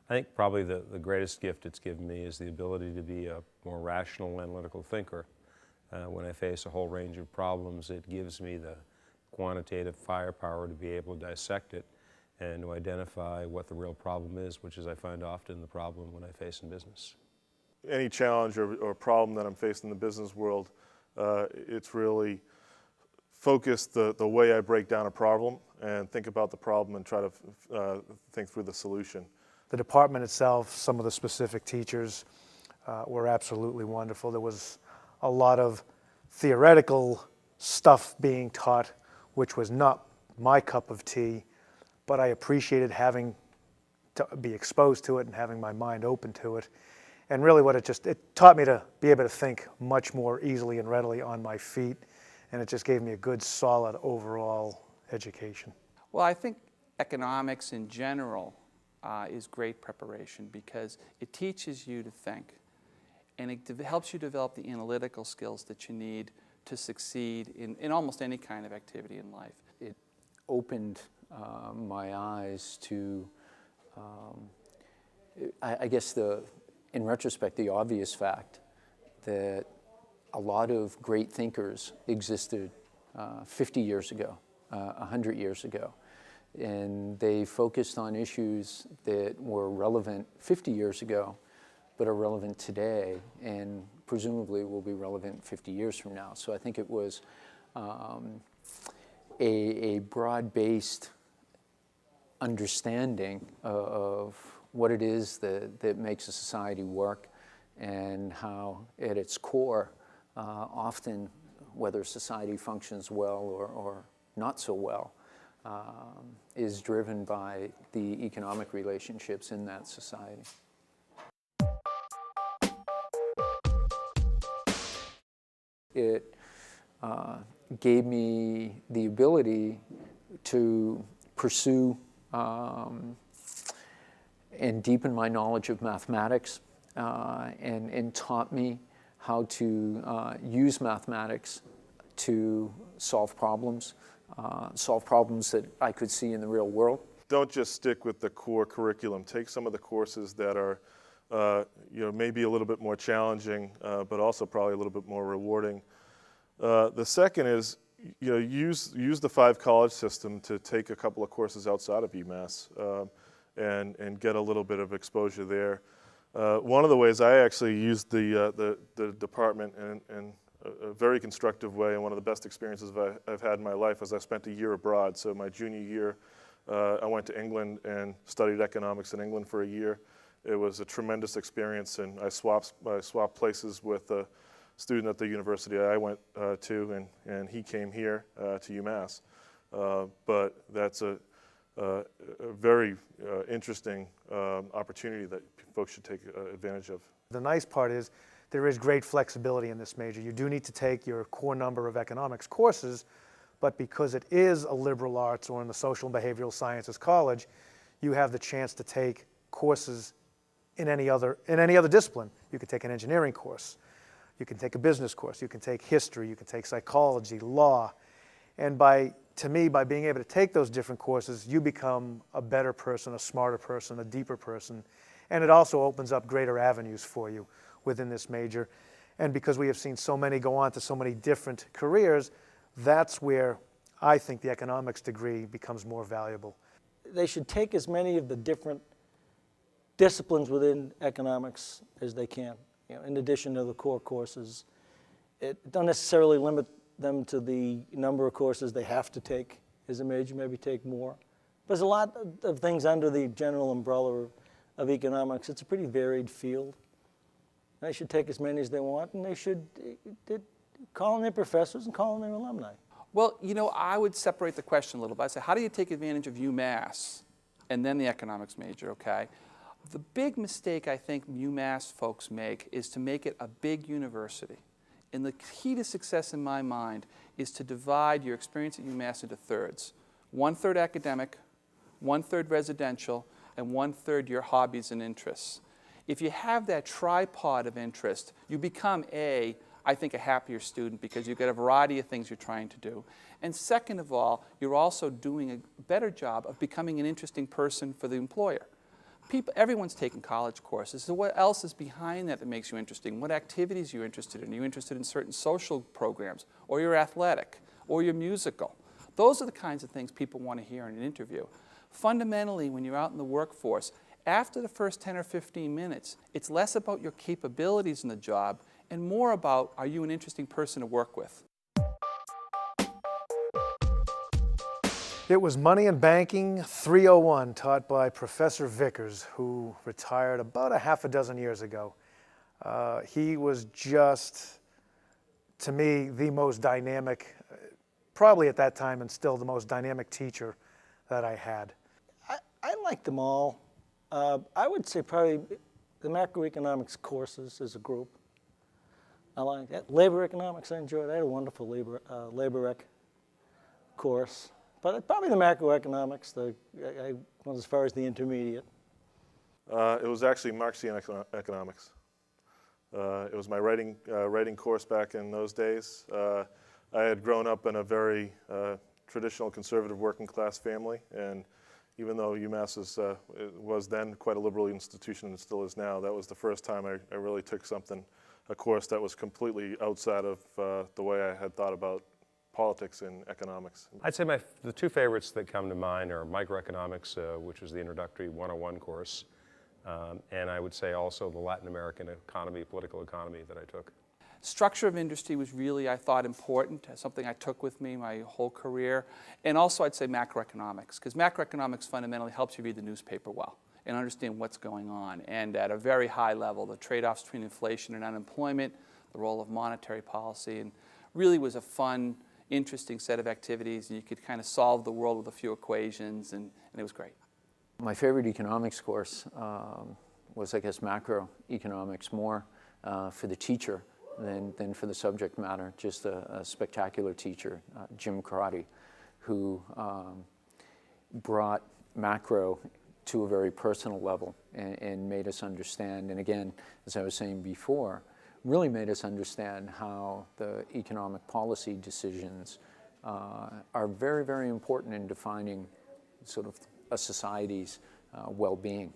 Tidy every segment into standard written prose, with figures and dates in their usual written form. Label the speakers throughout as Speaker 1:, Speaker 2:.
Speaker 1: I think probably the greatest gift it's given me is the ability to be a more rational, analytical thinker. When I face a whole range of problems, it gives me the quantitative firepower to be able to dissect it and to identify what the real problem is, which is I find often the problem when I face in business.
Speaker 2: Any challenge or problem that I'm facing in the business world, it's really focused the way I break down a problem and think about the problem and try to think through the solution.
Speaker 3: The department itself, some of the specific teachers were absolutely wonderful. There was a lot of theoretical stuff being taught, which was not my cup of tea, but I appreciated having to be exposed to it and having my mind open to it. And really it taught me to be able to think much more easily and readily on my feet, and it just gave me a good, solid overall education.
Speaker 4: Well, I think economics in general is great preparation because it teaches you to think, and it helps you develop the analytical skills that you need to succeed in almost any kind of activity in life.
Speaker 5: It opened my eyes to, I guess in retrospect, the obvious fact that a lot of great thinkers existed 50 years ago, 100 years ago. And they focused on issues that were relevant 50 years ago, but are relevant today, and presumably will be relevant 50 years from now. So I think it was a broad-based understanding of what it is that makes a society work, and how at its core, often whether society functions well or not so well, is driven by the economic relationships in that society. It gave me the ability to pursue and deepen my knowledge of mathematics, and taught me how to use mathematics to solve problems that I could see in the real world.
Speaker 2: Don't just stick with the core curriculum. Take some of the courses that are maybe a little bit more challenging, but also probably a little bit more rewarding. The second is use the 5-college system to take a couple of courses outside of Umass and get a little bit of exposure there. One of the ways I actually used the department in a very constructive way, and one of the best experiences I've had in my life, is I spent a year abroad. So my junior year, I went to England and studied economics in England for a year. It was a tremendous experience, and I swapped places with a student at the university I went to, and he came here to UMass. But that's a very interesting opportunity that folks should take advantage of.
Speaker 3: The nice part is there is great flexibility in this major. You do need to take your core number of economics courses, but because it is a liberal arts or in the social and behavioral sciences college, you have the chance to take courses in any other discipline. You can take an engineering course, you can take a business course, you can take history, you can take psychology, law, and by being able to take those different courses, you become a better person, a smarter person, a deeper person, and it also opens up greater avenues for you within this major. And because we have seen so many go on to so many different careers, that's where I think the economics degree becomes more valuable.
Speaker 6: They should take as many of the different disciplines within economics as they can, in addition to the core courses. Don't necessarily limit them to the number of courses they have to take as a major, maybe take more. There's a lot of things under the general umbrella of economics. It's a pretty varied field. They should take as many as they want, and they should call in their professors and call in their alumni.
Speaker 4: Well, I would separate the question a little bit. I'd say, how do you take advantage of UMass and then the economics major, okay? The big mistake I think UMass folks make is to make it a big university. And the key to success in my mind is to divide your experience at UMass into thirds. 1/3 academic, 1/3 residential, and 1/3 your hobbies and interests. If you have that tripod of interest, you become I think a happier student because you've got a variety of things you're trying to do. And second of all, you're also doing a better job of becoming an interesting person for the employer. Everyone's taking college courses, so what else is behind that makes you interesting? What activities are you interested in? Are you interested in certain social programs, or you're athletic, or you're musical? Those are the kinds of things people want to hear in an interview. Fundamentally, when you're out in the workforce, after the first 10 or 15 minutes, it's less about your capabilities in the job and more about, are you an interesting person to work with?
Speaker 3: It was Money and Banking 301, taught by Professor Vickers, who retired about a half a dozen years ago. He was just, to me, the most dynamic, probably at that time and still the most dynamic teacher that I had.
Speaker 6: I liked them all. I would say probably the macroeconomics courses as a group. I like that. Labor economics I enjoyed. I had a wonderful labor ec course. But probably the macroeconomics, I went as far as the intermediate.
Speaker 2: It was actually Marxian economics. It was my writing course back in those days. I had grown up in a very traditional conservative working class family, and even though Umass was then quite a liberal institution and still is now, that was the first time I really took a course that was completely outside of the way I had thought about politics and economics.
Speaker 1: I'd say the two favorites that come to mind are microeconomics, which was the introductory 101 course, and I would say also the Latin American economy, political economy that I took.
Speaker 4: Structure of industry was really, I thought, important, something I took with me my whole career. And also I'd say macroeconomics, because macroeconomics fundamentally helps you read the newspaper well and understand what's going on. And at a very high level, the trade-offs between inflation and unemployment, the role of monetary policy, and really was a fun, interesting set of activities. And you could kind of solve the world with a few equations, and it was great.
Speaker 5: My favorite economics course was, I guess, macroeconomics, more for the teacher than for the subject matter. Just a spectacular teacher, Jim Karate, who brought macro to a very personal level and made us understand, and again, as I was saying before, really made us understand how the economic policy decisions are very, very important in defining sort of a society's well-being.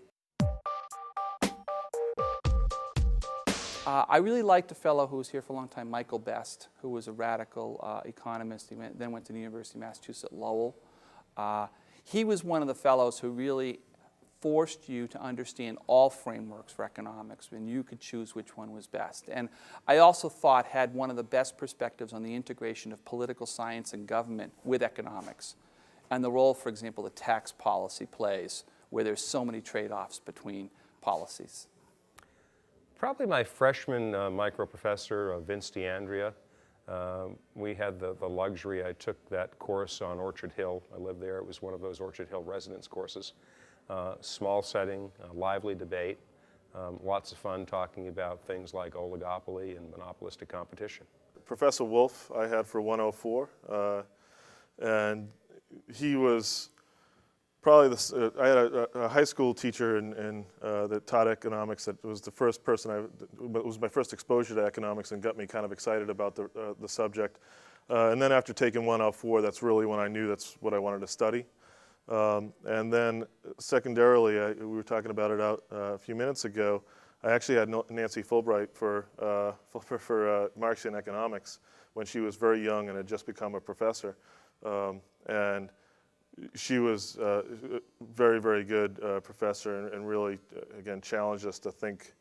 Speaker 4: I really liked a fellow who was here for a long time, Michael Best, who was a radical economist. He then went to the University of Massachusetts, Lowell. He was one of the fellows who really forced you to understand all frameworks for economics, and you could choose which one was best. And I also thought had one of the best perspectives on the integration of political science and government with economics, and the role, for example, that tax policy plays, where there's so many trade-offs between policies.
Speaker 1: Probably my freshman micro professor, Vince DeAndrea. We had the luxury, I took that course on Orchard Hill. I lived there. It was one of those Orchard Hill residence courses. Small setting, lively debate, lots of fun talking about things like oligopoly and monopolistic competition.
Speaker 2: Professor Wolf I had for 104, and he was probably I had a high school teacher that taught economics that was the first person it was my first exposure to economics and got me kind of excited about the subject. And then after taking 104, that's really when I knew that's what I wanted to study. And then secondarily, we were talking about it out a few minutes ago, I actually had Nancy Fulbright for Marxian economics when she was very young and had just become a professor. And she was a very, very good professor and really, again, challenged us to think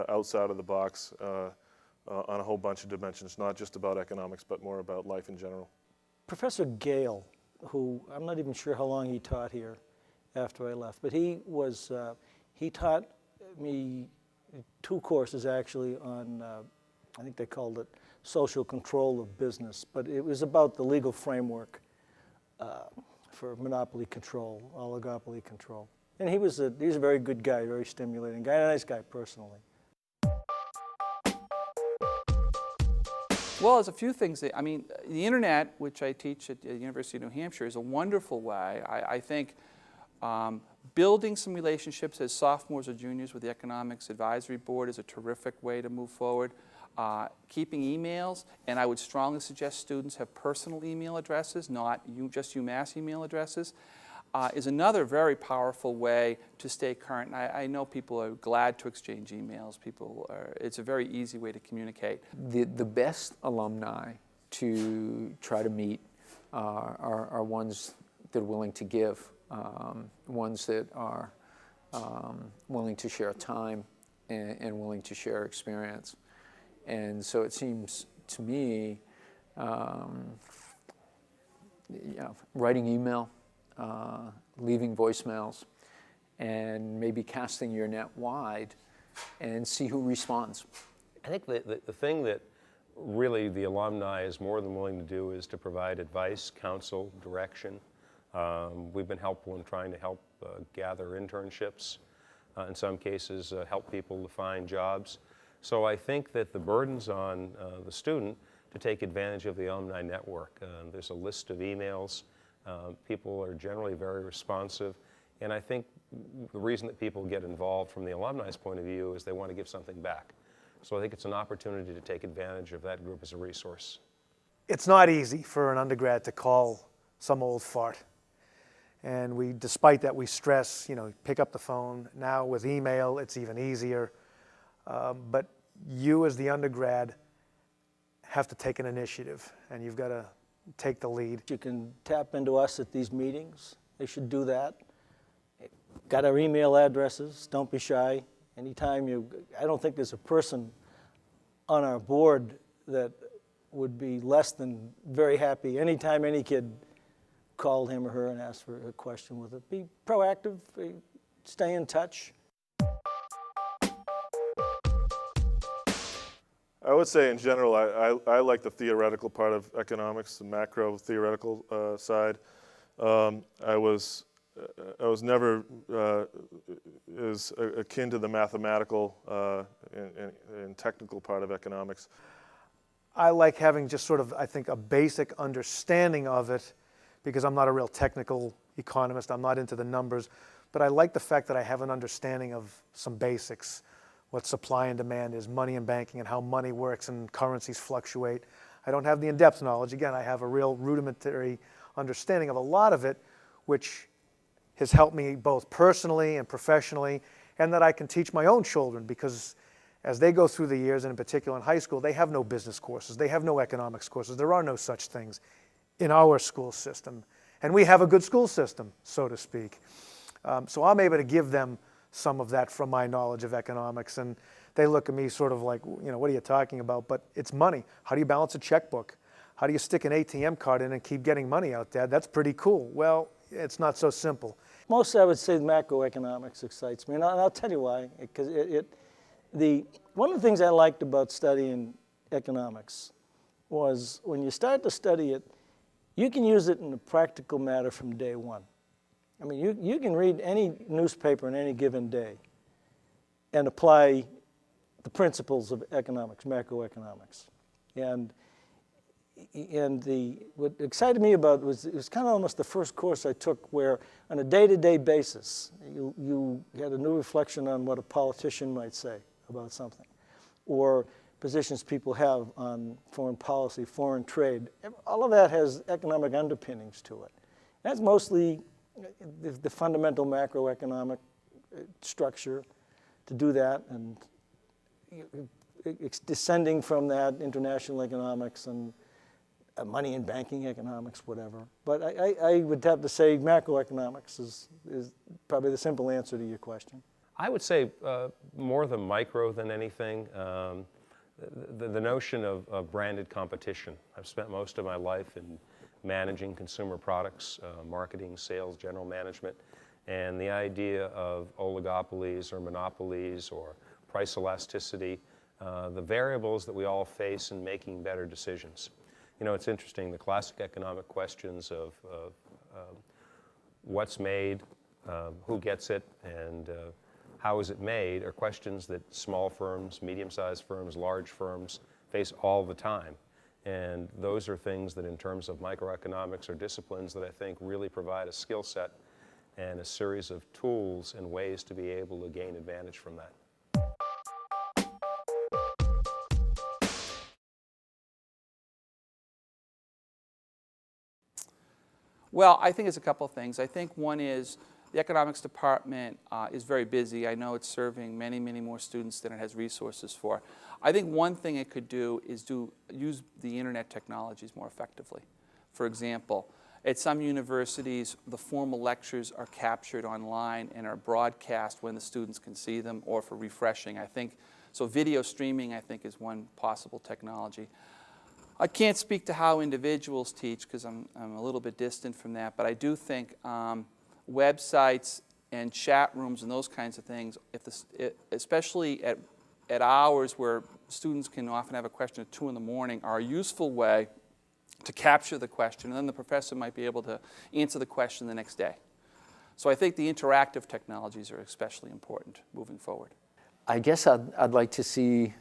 Speaker 2: outside of the box on a whole bunch of dimensions, not just about economics, but more about life in general.
Speaker 6: Professor Gale, who I'm not even sure how long he taught here after I left, but he taught me 2 courses actually on, I think they called it social control of business, but it was about the legal framework for monopoly control, oligopoly control. And he was a very good guy, very stimulating guy, a nice guy personally.
Speaker 4: Well, there's a few things. I mean, the internet, which I teach at the University of New Hampshire, is a wonderful way. I think building some relationships as sophomores or juniors with the Economics Advisory Board is a terrific way to move forward. Keeping emails, and I would strongly suggest students have personal email addresses, not just UMass email addresses. is another very powerful way to stay current. And I know people are glad to exchange emails. It's a very easy way to communicate.
Speaker 5: The best alumni to try to meet are ones that are willing to give, ones that are willing to share time and willing to share experience. And so it seems to me, writing email, leaving voicemails, and maybe casting your net wide and see who responds.
Speaker 1: I think the thing that really the alumni is more than willing to do is to provide advice, counsel, direction. We've been helpful in trying to help gather internships, in some cases help people to find jobs. So I think that the burden's on the student to take advantage of the alumni network. There's a list of emails. People are generally very responsive. And I think the reason that people get involved from the alumni's point of view is they want to give something back. So I think it's an opportunity to take advantage of that group as a resource.
Speaker 3: It's not easy for an undergrad to call some old fart. And despite that, we stress, pick up the phone. Now with email, it's even easier. But you as the undergrad have to take an initiative, and you've got to take the lead.
Speaker 6: You can tap into us at these meetings. They should do that. Got our email addresses. Don't be shy. Anytime I don't think there's a person on our board that would be less than very happy anytime any kid called him or her and asked for a question with it. Be proactive, stay in touch.
Speaker 2: I would say in general, I like the theoretical part of economics, the macro theoretical side. I was never as akin to the mathematical and technical part of economics.
Speaker 3: I like having just sort of, I think, a basic understanding of it, because I'm not a real technical economist. I'm not into the numbers. But I like the fact that I have an understanding of some basics, what supply and demand is, money and banking, and how money works and currencies fluctuate. I don't have the in-depth knowledge. Again, I have a real rudimentary understanding of a lot of it, which has helped me both personally and professionally, and that I can teach my own children, because as they go through the years, and in particular in high school, they have no business courses. They have no economics courses. There are no such things in our school system. And we have a good school system, so to speak. So I'm able to give them some of that from my knowledge of economics. And they look at me sort of like, what are you talking about? But it's money. How do you balance a checkbook? How do you stick an ATM card in and keep getting money out, Dad? That's pretty cool. Well, it's not so simple.
Speaker 6: Mostly I would say macroeconomics excites me, and I'll tell you why. Because one of the things I liked about studying economics was when you start to study it, you can use it in a practical matter from day one. I mean, you can read any newspaper in any given day and apply the principles of economics, macroeconomics. And what excited me about it was kind of almost the first course I took where on a day-to-day basis, you had a new reflection on what a politician might say about something, or positions people have on foreign policy, foreign trade. All of that has economic underpinnings to it. That's mostly the fundamental macroeconomic structure to do that, and it's descending from that international economics and money and banking economics, whatever. But I would have to say macroeconomics is probably the simple answer to your question.
Speaker 1: I would say more the micro than anything. The notion of branded competition. I've spent most of my life in managing consumer products, marketing, sales, general management, and the idea of oligopolies or monopolies or price elasticity, the variables that we all face in making better decisions. It's interesting, the classic economic questions of what's made, who gets it, and how is it made are questions that small firms, medium-sized firms, large firms face all the time. And those are things that in terms of microeconomics are disciplines that I think really provide a skill set and a series of tools and ways to be able to gain advantage from that.
Speaker 4: Well, I think it's a couple of things. I think one is the economics department is very busy. I know it's serving many, many more students than it has resources for. I think one thing it could do is use the internet technologies more effectively. For example, at some universities, the formal lectures are captured online and are broadcast when the students can see them or for refreshing. I think, so video streaming, I think, is one possible technology. I can't speak to how individuals teach because I'm a little bit distant from that, but I do think websites and chat rooms and those kinds of things, especially at hours where students can often have a question at 2 in the morning, are a useful way to capture the question, and then the professor might be able to answer the question the next day. So I think the interactive technologies are especially important moving forward.
Speaker 5: I guess I'd like to see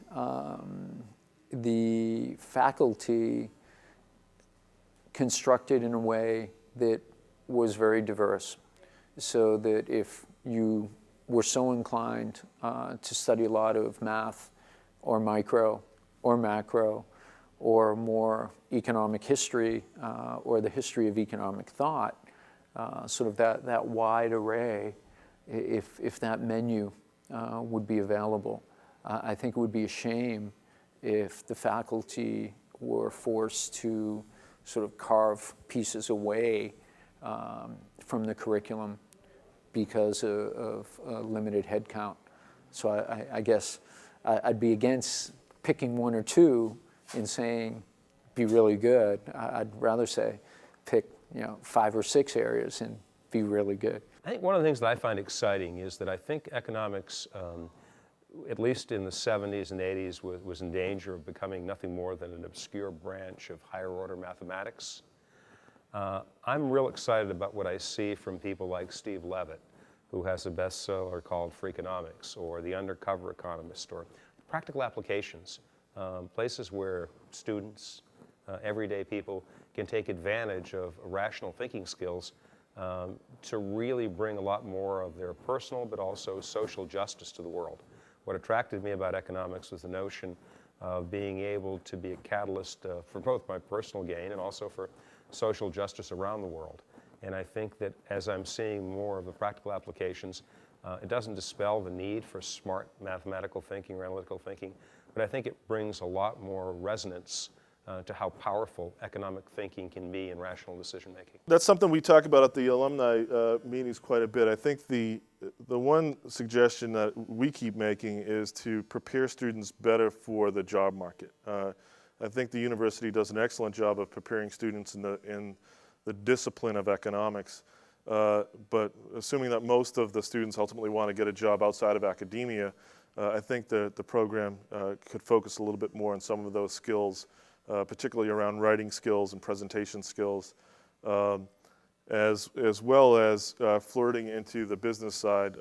Speaker 5: the faculty constructed in a way that was very diverse, so that if you were so inclined to study a lot of math or micro or macro or more economic history or the history of economic thought, sort of that wide array, if that menu would be available. I think it would be a shame if the faculty were forced to sort of carve pieces away from the curriculum because of limited headcount. So I guess I'd be against picking one or two and saying be really good. I'd rather say pick 5 or 6 areas and be really good.
Speaker 1: I think one of the things that I find exciting is that I think economics, at least in the 70s and 80s, was in danger of becoming nothing more than an obscure branch of higher order mathematics. I'm real excited about what I see from people like Steve Levitt, who has a bestseller called Freakonomics, or The Undercover Economist, or practical applications, places where students, everyday people, can take advantage of rational thinking skills to really bring a lot more of their personal but also social justice to the world. What attracted me about economics was the notion of being able to be a catalyst for both my personal gain and also for social justice around the world. And I think that as I'm seeing more of the practical applications, it doesn't dispel the need for smart mathematical thinking or analytical thinking, but I think it brings a lot more resonance to how powerful economic thinking can be in rational decision making.
Speaker 2: That's something we talk about at the alumni meetings quite a bit. I think the one suggestion that we keep making is to prepare students better for the job market. I think the university does an excellent job of preparing students in the discipline of economics, but assuming that most of the students ultimately want to get a job outside of academia, I think the program could focus a little bit more on some of those skills, particularly around writing skills and presentation skills, as well as flirting into the business side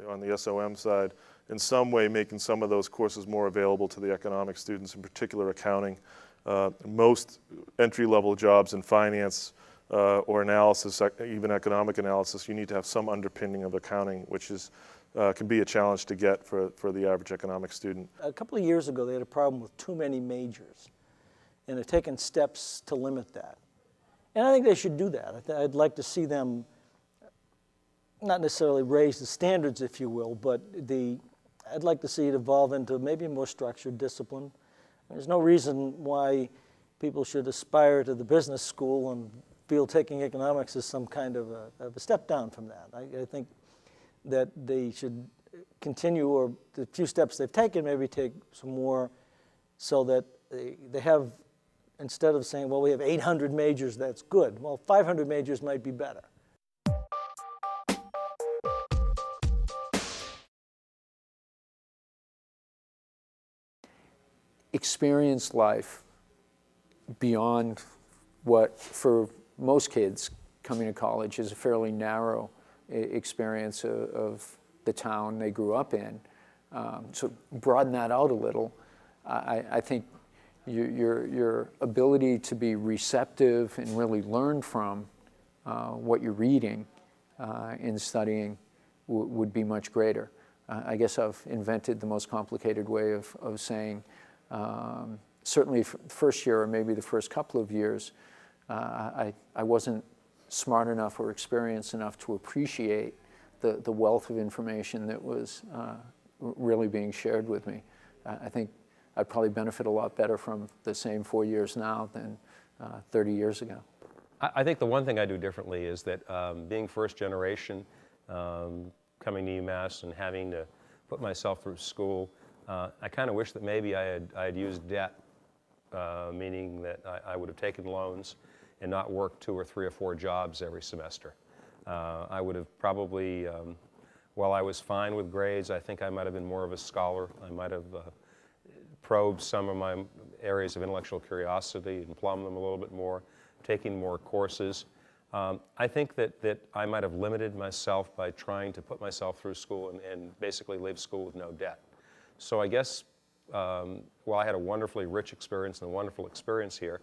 Speaker 2: on the SOM side, in some way making some of those courses more available to the economic students, in particular accounting. Most entry-level jobs in finance or analysis, even economic analysis, you need to have some underpinning of accounting, which can be a challenge to get for the average economic student.
Speaker 6: A couple of years ago, they had a problem with too many majors, and they're taking steps to limit that. And I think they should do that. I'd like to see them not necessarily raise the standards, if you will, but I'd like to see it evolve into maybe a more structured discipline. There's no reason why people should aspire to the business school and feel taking economics is some kind of a step down from that. I think that they should continue, or the few steps they've taken, maybe take some more, so that they have, instead of saying, well, we have 800 majors, that's good. Well, 500 majors might be better.
Speaker 5: Experience life beyond what, for most kids coming to college, is a fairly narrow experience of the town they grew up in. So broaden that out a little. I think your ability to be receptive and really learn from what you're reading and studying would be much greater. I guess I've invented the most complicated way of saying, certainly first year or maybe the first couple of years, I wasn't smart enough or experienced enough to appreciate the wealth of information that was really being shared with me. I think I'd probably benefit a lot better from the same 4 years now than 30 years ago.
Speaker 1: I think the one thing I do differently is that being first generation, coming to UMass and having to put myself through school, I kind of wish that maybe I had used debt, meaning that I would have taken loans and not worked 2 or 3 or 4 jobs every semester. I would have probably, while I was fine with grades, I think I might have been more of a scholar. I might have probed some of my areas of intellectual curiosity and plumbed them a little bit more, taking more courses. I think that I might have limited myself by trying to put myself through school and basically leave school with no debt. So I guess while I had a wonderfully rich experience and a wonderful experience here,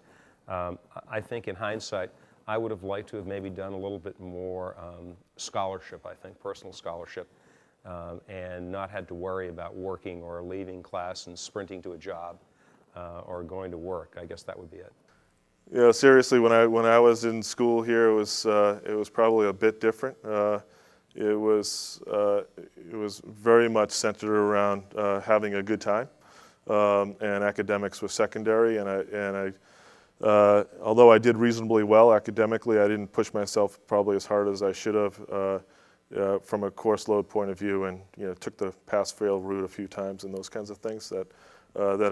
Speaker 1: I think in hindsight, I would have liked to have maybe done a little bit more scholarship, I think, personal scholarship, and not had to worry about working or leaving class and sprinting to a job or going to work. I guess that would be it.
Speaker 2: You know, seriously, when I was in school here, it was probably a bit different. It was very much centered around having a good time, and academics was secondary. And although I did reasonably well academically, I didn't push myself probably as hard as I should have from a course load point of view, and took the pass-fail route a few times and those kinds of things that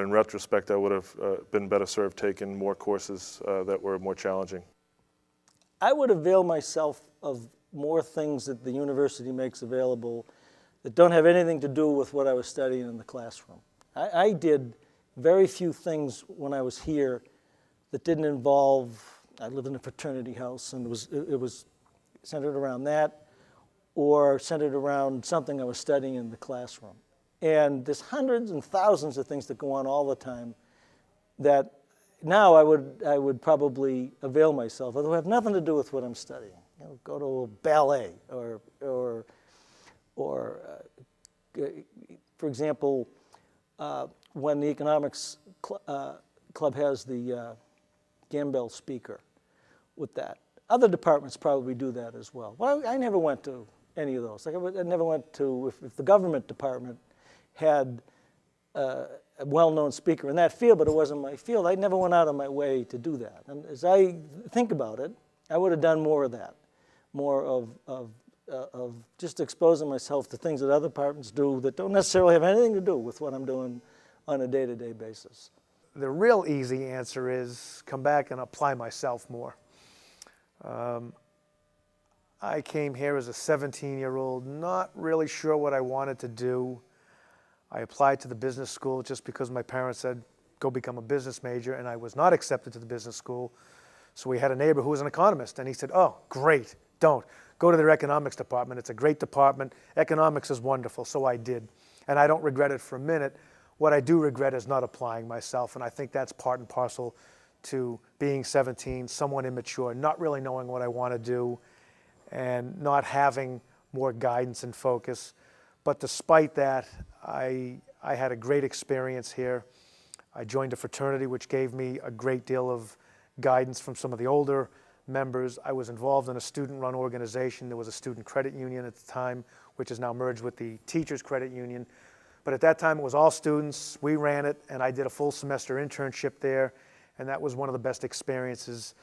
Speaker 2: in retrospect I would have been better served taking more courses that were more challenging.
Speaker 6: I would avail myself of more things that the university makes available that don't have anything to do with what I was studying in the classroom. I did very few things when I was here that didn't involve, I lived in a fraternity house, and it was centered around that or centered around something I was studying in the classroom. And there's hundreds and thousands of things that go on all the time that now I would probably avail myself, although have nothing to do with what I'm studying. Go to a ballet or for example, when the economics club has the Gambell speaker with that. Other departments probably do that as well. Well, I never went to any of those. Like I never went to, if the government department had a well-known speaker in that field, but it wasn't my field, I never went out of my way to do that. And as I think about it, I would have done more of that, more of just exposing myself to things that other departments do that don't necessarily have anything to do with what I'm doing on a day-to-day basis.
Speaker 3: The real easy answer is come back and apply myself more. I came here as a 17-year-old, not really sure what I wanted to do. I applied to the business school just because my parents said, go become a business major, and I was not accepted to the business school. So we had a neighbor who was an economist, and he said, oh, great, don't. Go to their economics department. It's a great department. Economics is wonderful, so I did. And I don't regret it for a minute. What I do regret is not applying myself, and I think that's part and parcel to being 17, somewhat immature, not really knowing what I want to do, and not having more guidance and focus. But despite that, I had a great experience here. I joined a fraternity, which gave me a great deal of guidance from some of the older members. I was involved in a student-run organization. There was a student credit union at the time, which is now merged with the teachers' credit union. But at that time, it was all students. We ran it, and I did a full semester internship there, and that was one of the best experiences.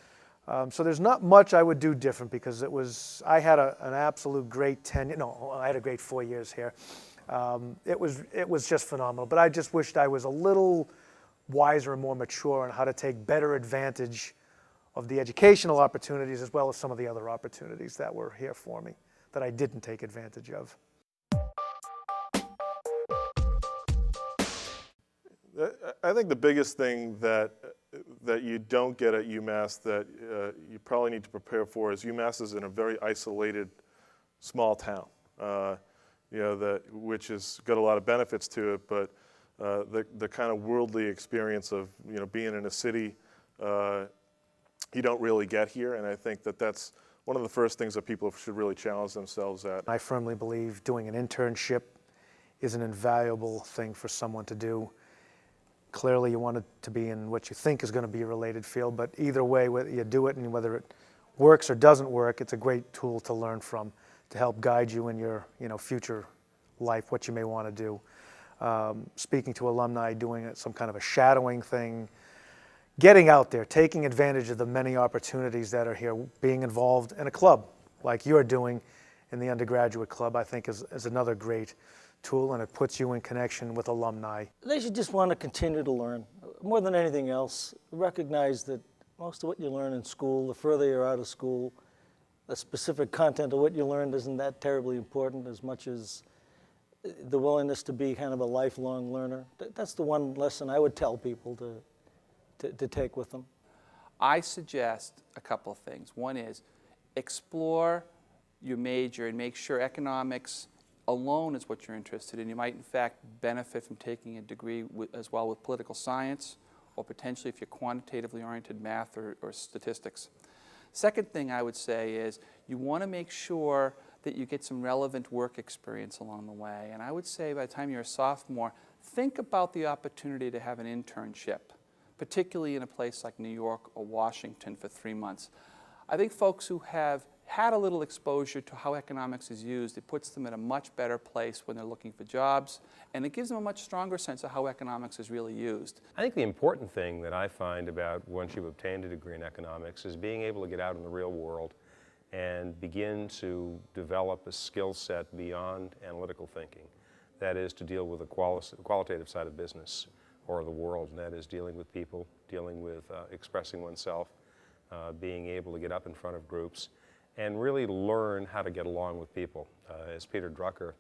Speaker 3: So there's not much I would do different because I had an absolute great tenure. No, I had a great 4 years here. It was just phenomenal. But I just wished I was a little wiser and more mature on how to take better advantage of the educational opportunities as well as some of the other opportunities that were here for me that I didn't take advantage of.
Speaker 2: I think the biggest thing that you don't get at UMass that you probably need to prepare for is UMass is in a very isolated, small town, which has got a lot of benefits to it, but the kind of worldly experience of being in a city you don't really get here, and I think that's one of the first things that people should really challenge themselves at.
Speaker 3: I firmly believe doing an internship is an invaluable thing for someone to do. Clearly you want it to be in what you think is going to be a related field, but either way, whether you do it and whether it works or doesn't work, it's a great tool to learn from, to help guide you in your future life, what you may want to do. Speaking to alumni, doing some kind of a shadowing thing, getting out there, taking advantage of the many opportunities that are here, being involved in a club like you're doing in the undergraduate club, I think is another great tool, and it puts you in connection with alumni.
Speaker 6: They should just want to continue to learn. More than anything else, recognize that most of what you learn in school, the further you're out of school, the specific content of what you learned isn't that terribly important as much as the willingness to be kind of a lifelong learner. That's the one lesson I would tell people to take with them.
Speaker 4: I suggest a couple of things. One is explore your major and make sure economics alone is what you're interested in. You might, in fact, benefit from taking a degree as well with political science, or potentially if you're quantitatively oriented, math or statistics. Second thing I would say is you want to make sure that you get some relevant work experience along the way. And I would say by the time you're a sophomore, think about the opportunity to have an internship, particularly in a place like New York or Washington for 3 months. I think folks who have had a little exposure to how economics is used, it puts them in a much better place when they're looking for jobs, and it gives them a much stronger sense of how economics is really used.
Speaker 1: I think the important thing that I find about once you've obtained a degree in economics is being able to get out in the real world and begin to develop a skill set beyond analytical thinking. That is to deal with the qualitative side of business or the world, and that is dealing with people, dealing with expressing oneself, being able to get up in front of groups, and really learn how to get along with people. As Peter Drucker,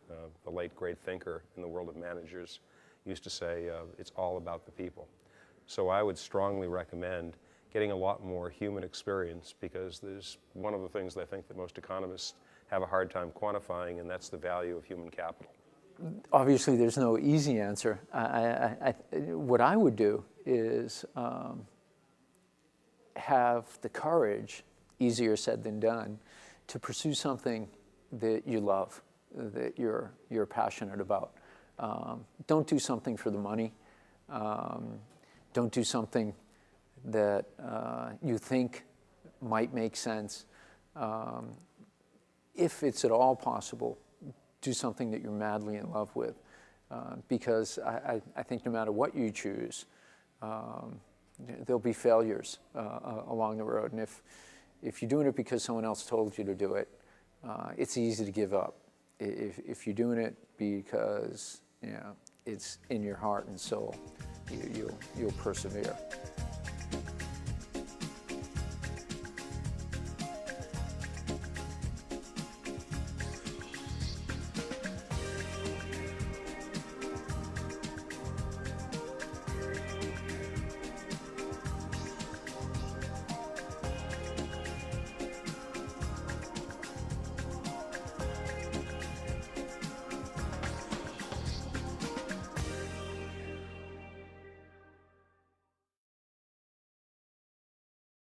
Speaker 1: the late great thinker in the world of managers, used to say, it's all about the people. So I would strongly recommend getting a lot more human experience, because there's one of the things that I think that most economists have a hard time quantifying, and that's the value of human capital.
Speaker 5: Obviously, there's no easy answer. What I would do is have the courage, easier said than done, to pursue something that you love, that you're passionate about. Don't do something for the money. Don't do something that you think might make sense. If it's at all possible, do something that you're madly in love with, because I think no matter what you choose, there'll be failures along the road. And if you're doing it because someone else told you to do it, it's easy to give up. If you're doing it because it's in your heart and soul, you'll persevere.